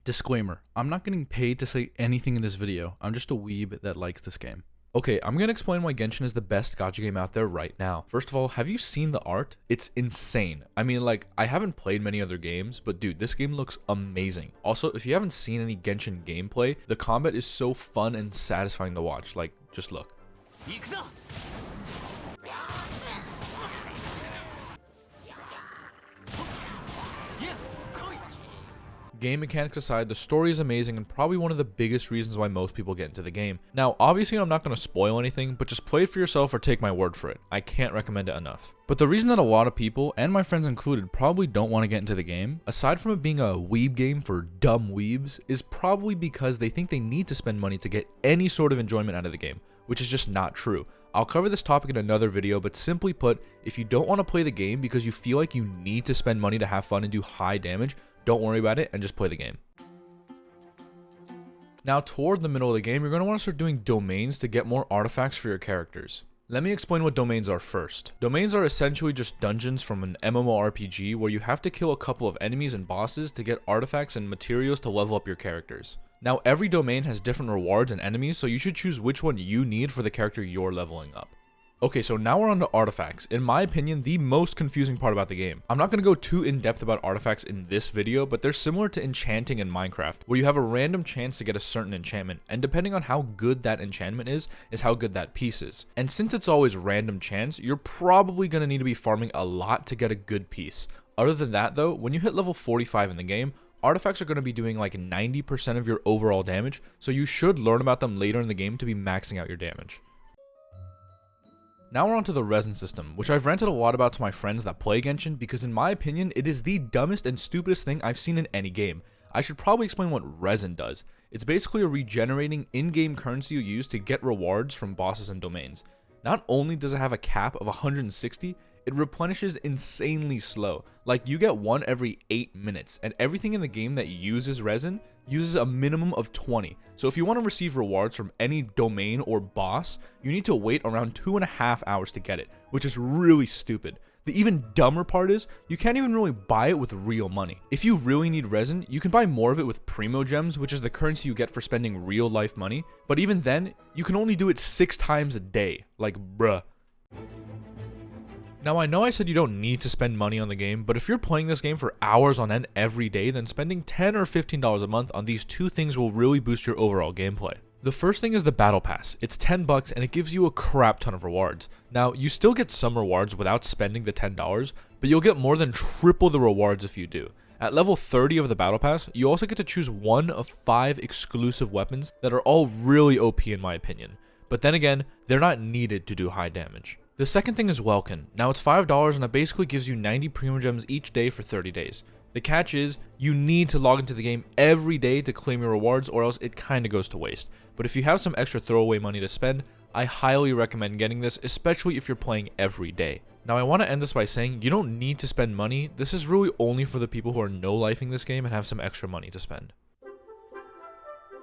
Disclaimer, I'm not getting paid to say anything in this video. I'm just a weeb that likes this game. Okay, I'm gonna explain why Genshin is the best gacha game out there right now. First of all, have you seen the art? It's insane. I mean, like, I haven't played many other games, but dude, this game looks amazing. Also, if you haven't seen any Genshin gameplay, the combat is so fun and satisfying to watch. Like, just look. Game mechanics aside, the story is amazing and probably one of the biggest reasons why most people get into the game. Now, obviously I'm not going to spoil anything, but just play it for yourself or take my word for it. I can't recommend it enough. But the reason that a lot of people, and my friends included, probably don't want to get into the game, aside from it being a weeb game for dumb weebs, is probably because they think they need to spend money to get any sort of enjoyment out of the game, which is just not true. I'll cover this topic in another video, but simply put, if you don't want to play the game because you feel like you need to spend money to have fun and do high damage, don't worry about it and just play the game. Now, toward the middle of the game, you're going to want to start doing domains to get more artifacts for your characters. Let me explain what domains are first. Domains are essentially just dungeons from an MMORPG where you have to kill a couple of enemies and bosses to get artifacts and materials to level up your characters. Now, every domain has different rewards and enemies, so you should choose which one you need for the character you're leveling up. Okay, so now we're on to artifacts. In my opinion, the most confusing part about the game. I'm not going to go too in-depth about artifacts in this video, but they're similar to enchanting in Minecraft, where you have a random chance to get a certain enchantment, and depending on how good that enchantment is how good that piece is. And since it's always random chance, you're probably going to need to be farming a lot to get a good piece. Other than that though, when you hit level 45 in the game, artifacts are going to be doing like 90% of your overall damage, so you should learn about them later in the game to be maxing out your damage. Now we're on to the Resin System, which I've ranted a lot about to my friends that play Genshin because in my opinion, it is the dumbest and stupidest thing I've seen in any game. I should probably explain what Resin does. It's basically a regenerating in-game currency you use to get rewards from bosses and domains. Not only does it have a cap of 160, it replenishes insanely slow. Like, you get one every 8 minutes, and everything in the game that uses resin uses a minimum of 20. So if you want to receive rewards from any domain or boss, you need to wait around 2.5 hours to get it, which is really stupid. The even dumber part is, you can't even really buy it with real money. If you really need resin, you can buy more of it with Primo Gems, which is the currency you get for spending real life money, but even then, you can only do it 6 times a day. Like, bruh. Now, I know I said you don't need to spend money on the game, but if you're playing this game for hours on end every day, then spending $10 or $15 a month on these two things will really boost your overall gameplay. The first thing is the Battle Pass. It's $10 and it gives you a crap ton of rewards. Now, you still get some rewards without spending the $10, but you'll get more than triple the rewards if you do. At level 30 of the Battle Pass, you also get to choose one of 5 exclusive weapons that are all really OP in my opinion. But then again, they're not needed to do high damage. The second thing is Welkin. Now it's $5 and it basically gives you 90 Primo Gems each day for 30 days. The catch is, you need to log into the game every day to claim your rewards or else it kinda goes to waste. But if you have some extra throwaway money to spend, I highly recommend getting this, especially if you're playing every day. Now I want to end this by saying, you don't need to spend money. This is really only for the people who are no-lifing this game and have some extra money to spend.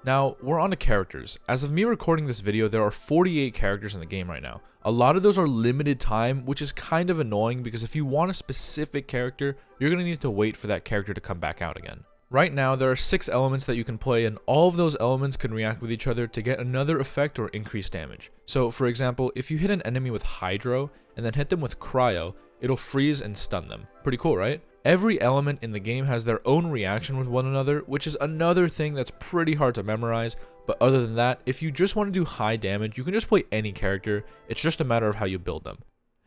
Now, we're on to characters. As of me recording this video, there are 48 characters in the game right now. A lot of those are limited time, which is kind of annoying because if you want a specific character, you're going to need to wait for that character to come back out again. Right now, there are 6 elements that you can play and all of those elements can react with each other to get another effect or increase damage. So, for example, if you hit an enemy with Hydro and then hit them with Cryo, it'll freeze and stun them. Pretty cool, right? Every element in the game has their own reaction with one another, which is another thing that's pretty hard to memorize, but other than that, if you just want to do high damage, you can just play any character, it's just a matter of how you build them.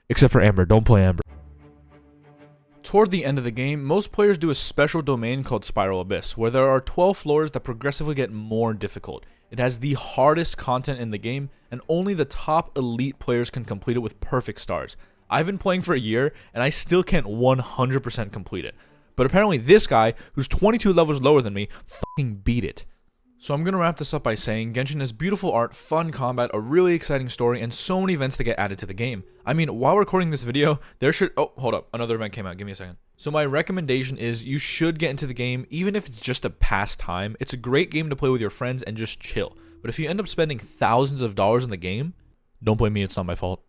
Except for Amber, don't play Amber. Toward the end of the game, most players do a special domain called Spiral Abyss, where there are 12 floors that progressively get more difficult. It has the hardest content in the game, and only the top elite players can complete it with perfect stars. I've been playing for a year, and I still can't 100% complete it. But apparently this guy, who's 22 levels lower than me, fucking beat it. So I'm gonna wrap this up by saying Genshin has beautiful art, fun combat, a really exciting story, and so many events that get added to the game. I mean, while recording this video, oh, hold up, another event came out, give me a second. So my recommendation is you should get into the game, even if it's just a pastime. It's a great game to play with your friends and just chill. But if you end up spending thousands of dollars in the game, don't blame me, it's not my fault.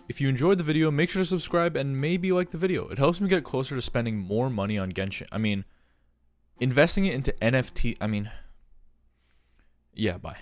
If you enjoyed the video, make sure to subscribe and maybe like the video. It helps me get closer to spending more money on Genshin. I mean, investing it into NFT, I mean, yeah, bye.